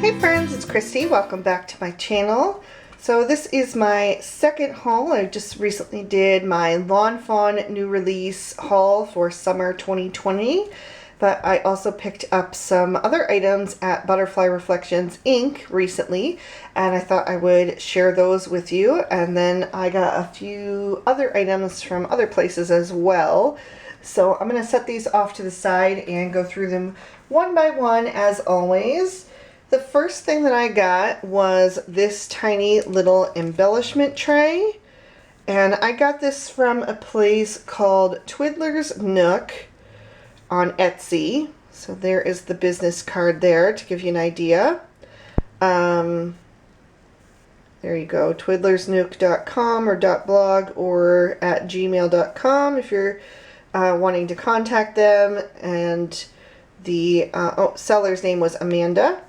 Hey friends, it's Christy. Welcome back to my channel. So this is my second haul. I just recently did my Lawn Fawn new release haul for summer 2020. But I also picked up some other items at Butterfly Reflections Inc. recently, and I thought I would share those with you. And then I got a few other items from other places as well. So I'm going to set these off to the side and go through them one by one as always. The first thing that I got was this tiny little embellishment tray. And I got this from a place called Twiddler's Nook on Etsy. So there is the business card there to give you an idea. There you go, twiddlersnook.com or .blog or at gmail.com if you're wanting to contact them. And the seller's name was Amanda.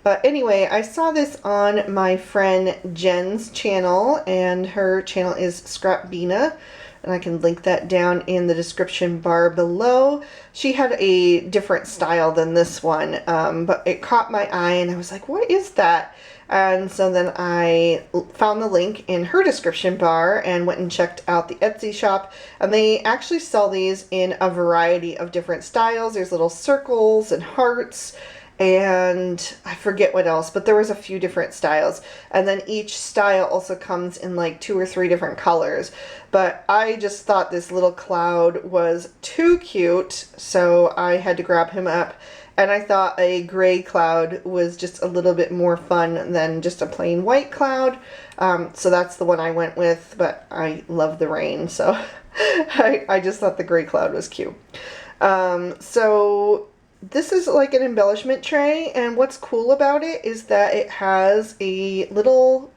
But anyway, I saw this on my friend Jen's channel, and her channel is Scrapbina, and I can link that down in the description bar below. She had a different style than this one, but it caught my eye and I was like, what is that? And so then I found the link in her description bar and went and checked out the Etsy shop, and they actually sell these in a variety of different styles. There's little circles and hearts, and I forget what else, but there was a few different styles. And then each style also comes in like 2 or 3 different colors. But I just thought this little cloud was too cute, so I had to grab him up. And I thought a gray cloud was just a little bit more fun than just a plain white cloud. So that's the one I went with, but I love the rain, so I just thought the gray cloud was cute. So this is like an embellishment tray, and what's cool about it is that it has a little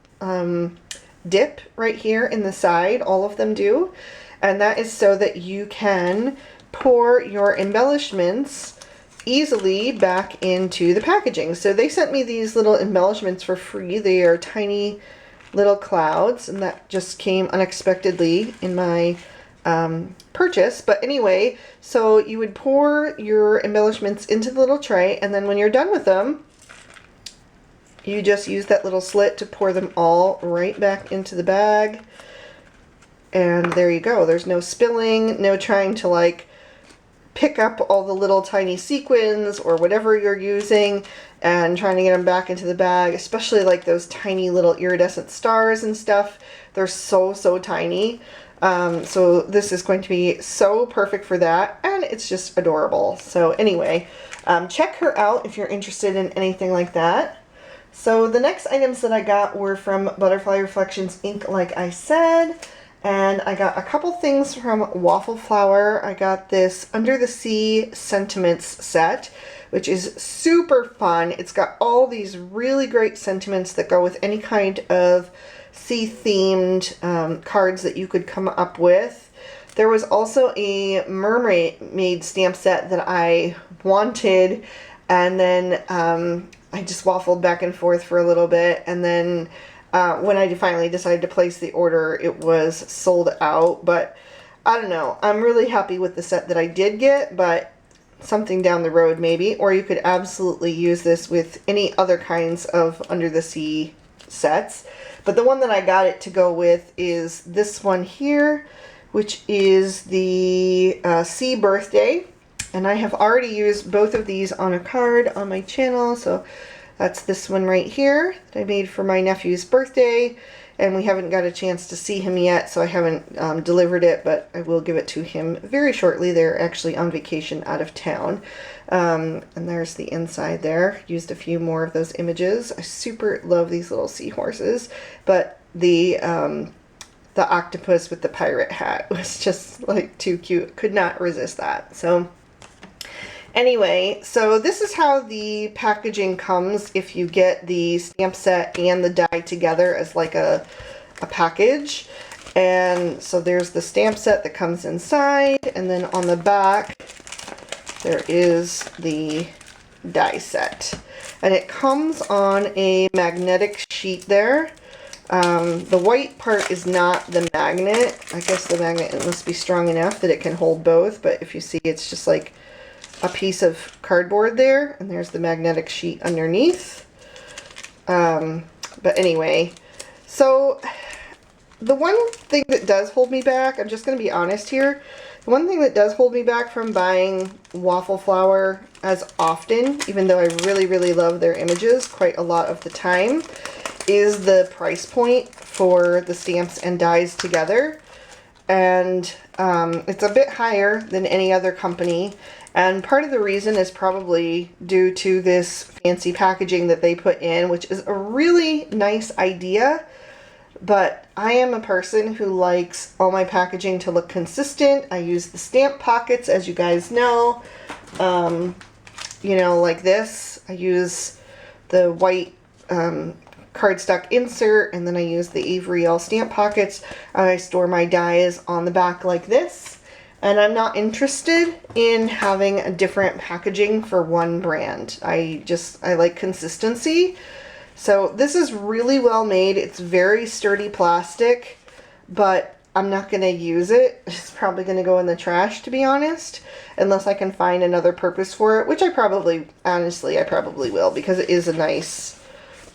dip right here in the side. All of them do, and that is so that you can pour your embellishments easily back into the packaging. So they sent me these little embellishments for free. They are tiny little clouds, and that just came unexpectedly in my purchase. But anyway, so you would pour your embellishments into the little tray, and then when you're done with them, you just use that little slit to pour them all right back into the bag. And there you go. There's no spilling, no trying to like pick up all the little tiny sequins or whatever you're using and trying to get them back into the bag, especially like those tiny little iridescent stars and stuff. They're so tiny. So this is going to be so perfect for that, and it's just adorable. So anyway, check her out if you're interested in anything like that. So the next items that I got were from Butterfly Reflections Inc., like I said, and I got a couple things from Waffle Flower. I got this Under the Sea Sentiments set, which is super fun. It's got all these really great sentiments that go with any kind of sea-themed cards that you could come up with. There was also a mermaid stamp set that I wanted, and then I just waffled back and forth for a little bit, and then when I finally decided to place the order, it was sold out. But I don't know, I'm really happy with the set that I did get, but something down the road maybe. Or you could absolutely use this with any other kinds of under the sea sets. But the one that I got it to go with is this one here, which is the Sea Birthday. And I have already used both of these on a card on my channel. So that's this one right here that I made for my nephew's birthday. And we haven't got a chance to see him yet, so I haven't delivered it, but I will give it to him very shortly. They're actually on vacation out of town. And there's the inside there. Used a few more of those images. I super love these little seahorses, but the octopus with the pirate hat was just like too cute. Could not resist that. So anyway, so this is how the packaging comes if you get the stamp set and the die together as like a package. And so there's the stamp set that comes inside, and then on the back there is the die set. And it comes on a magnetic sheet there. The white part is not the magnet. I guess the magnet must be strong enough that it can hold both, but if you see, it's just like a piece of cardboard there, and there's the magnetic sheet underneath. But anyway, so the one thing that does hold me back, I'm just going to be honest here, the one thing that does hold me back from buying waffle flour as often, even though I really, really love their images quite a lot of the time, is the price point for the stamps and dies together. And it's a bit higher than any other company. And part of the reason is probably due to this fancy packaging that they put in, which is a really nice idea. But I am a person who likes all my packaging to look consistent. I use the stamp pockets, as you guys know. You know, like this. I use the white cardstock insert, and then I use the Avery All stamp pockets. I store my dies on the back like this. And I'm not interested in having a different packaging for one brand. I like consistency. So this is really well made. It's very sturdy plastic, but I'm not going to use it. It's probably going to go in the trash, to be honest, unless I can find another purpose for it, which I probably will, because it is a nice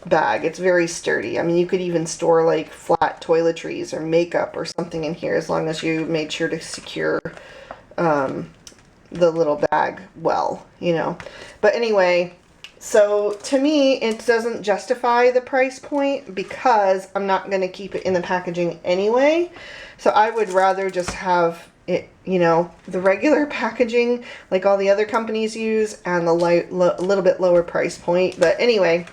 bag. It's very sturdy. I mean, you could even store like flat toiletries or makeup or something in here, as long as you made sure to secure the little bag well, you know. But anyway, so to me, it doesn't justify the price point because I'm not going to keep it in the packaging anyway. So I would rather just have it, you know, the regular packaging like all the other companies use, and the little bit lower price point. But anyway,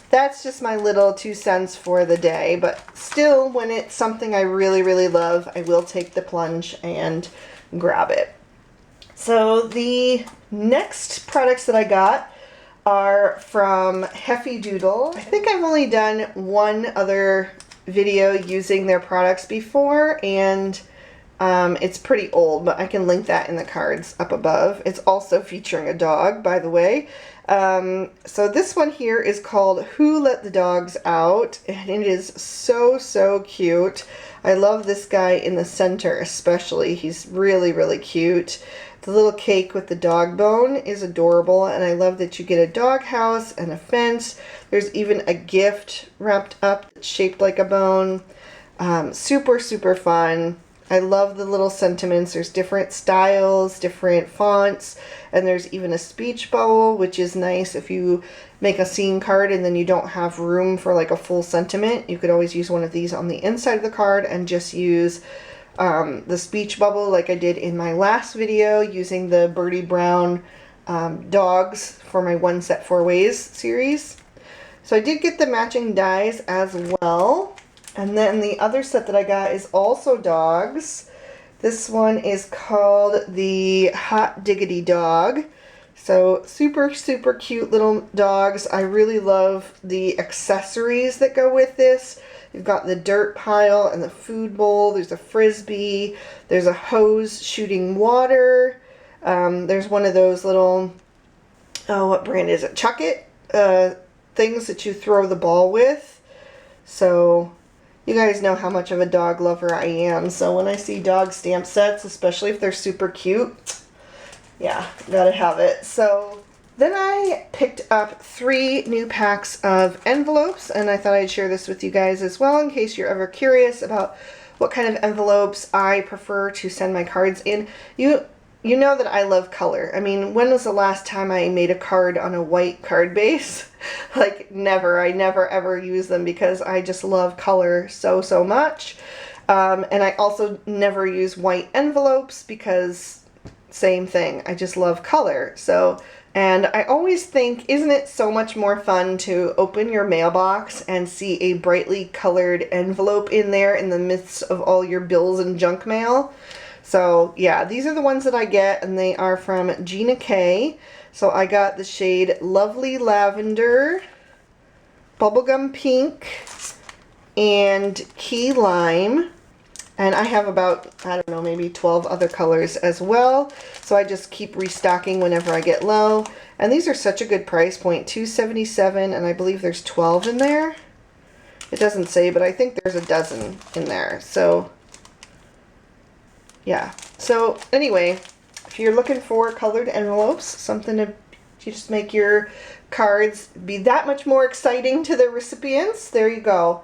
that's just my little 2 cents for the day. But still, when it's something I really, really love, I will take the plunge and grab it. So the next products that I got are from Heffy Doodle. I think I've only done one other video using their products before, and it's pretty old, but I can link that in the cards up above. It's also featuring a dog, by the way. So this one here is called Who Let the Dogs Out, and it is so, so cute. I love this guy in the center especially. He's really, really cute. The little cake with the dog bone is adorable, and I love that you get a dog house and a fence. There's even a gift wrapped up that's shaped like a bone. Super, super fun. I love the little sentiments. There's different styles, different fonts, and there's even a speech bubble, which is nice if you make a scene card and then you don't have room for like a full sentiment. You could always use one of these on the inside of the card and just use the speech bubble like I did in my last video using the Birdie Brown dogs for my One Set 4 Ways series. So I did get the matching dies as well. And then the other set that I got is also dogs. This one is called the Hot Diggity Dog. So super, super cute little dogs. I really love the accessories that go with this. You've got the dirt pile and the food bowl. There's a frisbee. There's a hose shooting water. There's one of those little, oh, what brand is it? Chuck It things that you throw the ball with. So you guys know how much of a dog lover I am. So when I see dog stamp sets, especially if they're super cute, yeah, gotta have it. So then I picked up 3 new packs of envelopes, and I thought I'd share this with you guys as well in case you're ever curious about what kind of envelopes I prefer to send my cards in. You know that I love color. I mean, when was the last time I made a card on a white card base? Like, never. I never ever use them because I just love color so, so much. And I also never use white envelopes because same thing. I just love color. So, and I always think, isn't it so much more fun to open your mailbox and see a brightly colored envelope in there in the midst of all your bills and junk mail? So yeah, these are the ones that I get, and they are from Gina K. So I got the shade Lovely Lavender, Bubblegum Pink, and Key Lime. And I have about, I don't know, maybe 12 other colors as well. So I just keep restocking whenever I get low. And these are such a good price point, $2.77, and I believe there's 12 in there. It doesn't say, but I think there's a dozen in there. So yeah. So anyway, if if you're looking for colored envelopes, something to just make your cards be that much more exciting to the recipients, there you go.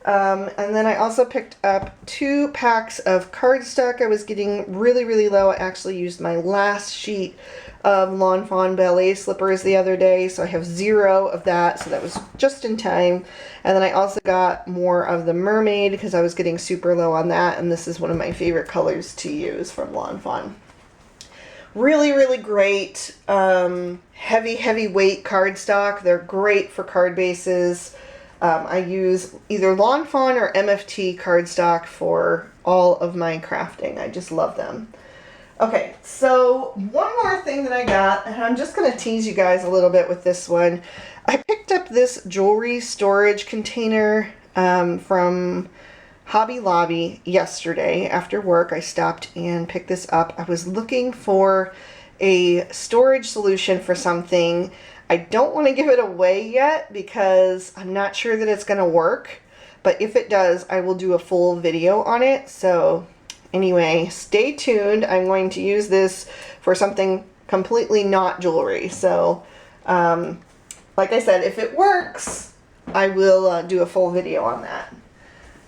And then I also picked up 2 packs of cardstock. I was getting really low. I actually used my last sheet of Lawn Fawn ballet slippers the other day, so I have 0 of that, so that was just in time. And then I also got more of the mermaid because I was getting super low on that, and this is one of my favorite colors to use from Lawn Fawn. Really great, heavy weight cardstock. They're great for card bases. I use either Lawn Fawn or MFT cardstock for all of my crafting. I just love them. Okay, so one more thing that I got, and I'm just going to tease you guys a little bit with this one. I picked up this jewelry storage container from Hobby Lobby yesterday after work. I stopped and picked this up. I was looking for a storage solution for something. I don't want to give it away yet because I'm not sure that it's going to work, but if it does, I will do a full video on it. So anyway, stay tuned. I'm going to use this for something completely not jewelry. So like I said, if it works, I will do a full video on that.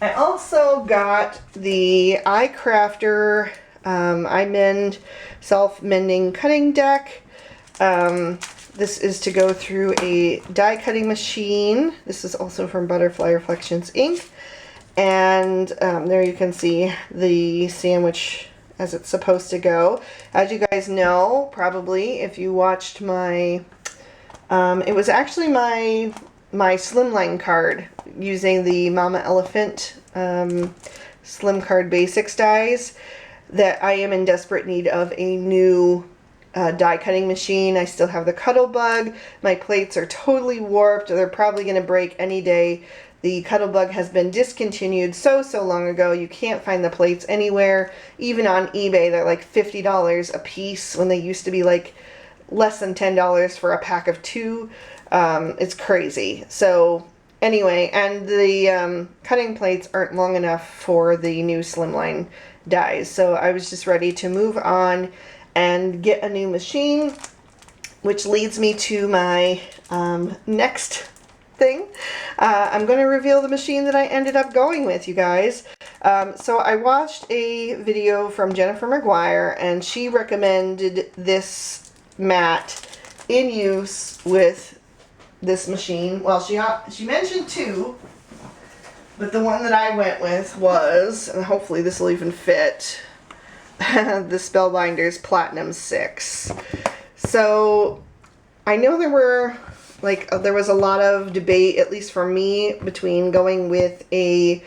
I also got the iCrafter iMend self-mending cutting deck. This is to go through a die cutting machine. This is also from Butterfly Reflections Inc. And there you can see the sandwich as it's supposed to go. As you guys know, probably, if you watched my, it was actually my slimline card using the Mama Elephant Slim Card Basics dies that I am in desperate need of a new die cutting machine. I still have the Cuttlebug. My plates are totally warped. They're probably going to break any day. The Cuttlebug has been discontinued so long ago. You can't find the plates anywhere. Even on eBay, they're like $50 a piece when they used to be like less than $10 for a pack of 2. It's crazy. So anyway, and the cutting plates aren't long enough for the new slimline dies. So I was just ready to move on and get a new machine, which leads me to my next thing. I'm going to reveal the machine that I ended up going with, you guys. So I watched a video from Jennifer McGuire, and she recommended this mat in use with this machine. Well, she mentioned 2, but the one that I went with was, and hopefully this will even fit, the Spellbinders Platinum 6. So I know there was a lot of debate, at least for me, between going with a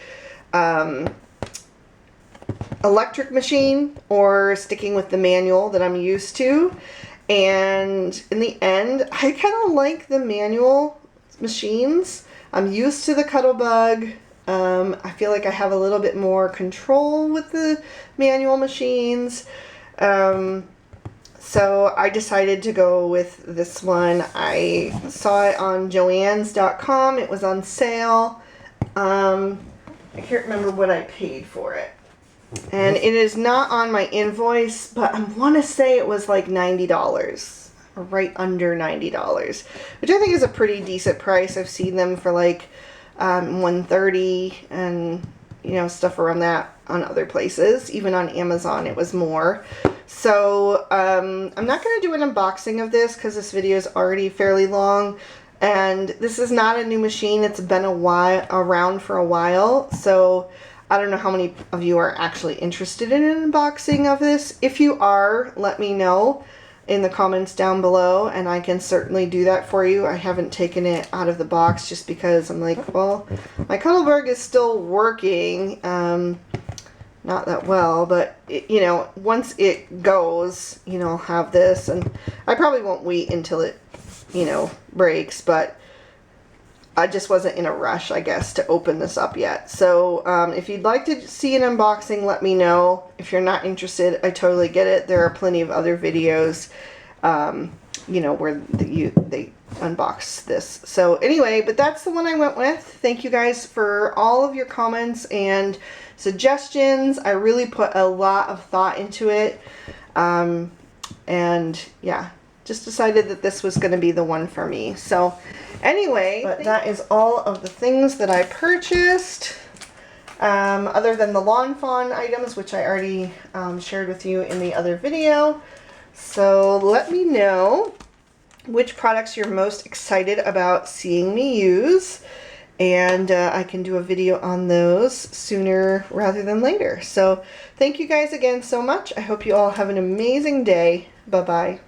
electric machine or sticking with the manual that I'm used to. And in the end, I kind of like the manual machines. I'm used to the Cuttlebug. I feel like I have a little bit more control with the manual machines. So I decided to go with this one. I saw it on Joann's.com. It was on sale. I can't remember what I paid for it. And it is not on my invoice, but I want to say it was like $90. Or right under $90. Which I think is a pretty decent price. I've seen them for like $130 and stuff around that on other places. Even on Amazon it was more. So I'm not going to do an unboxing of this because this video is already fairly long, and this is not a new machine. It's been around for a while, so I don't know how many of you are actually interested in an unboxing of this. If you are, let me know in the comments down below, and I can certainly do that for you. I haven't taken it out of the box just because I'm like, well, my Cuttlebug is still working, not that well, but once it goes, I'll have this, and I probably won't wait until it, breaks, but I just wasn't in a rush, I guess, to open this up yet. So if you'd like to see an unboxing, let me know. If you're not interested, I totally get it. There are plenty of other videos, where they unbox this. So anyway, but that's the one I went with. Thank you guys for all of your comments and suggestions. I really put a lot of thought into it. and yeah, just decided that this was going to be the one for me. So anyway, but that is all of the things that I purchased, other than the Lawn Fawn items, which I already shared with you in the other video. So let me know which products you're most excited about seeing me use, and I can do a video on those sooner rather than later. So thank you guys again so much. I hope you all have an amazing day. Bye-bye.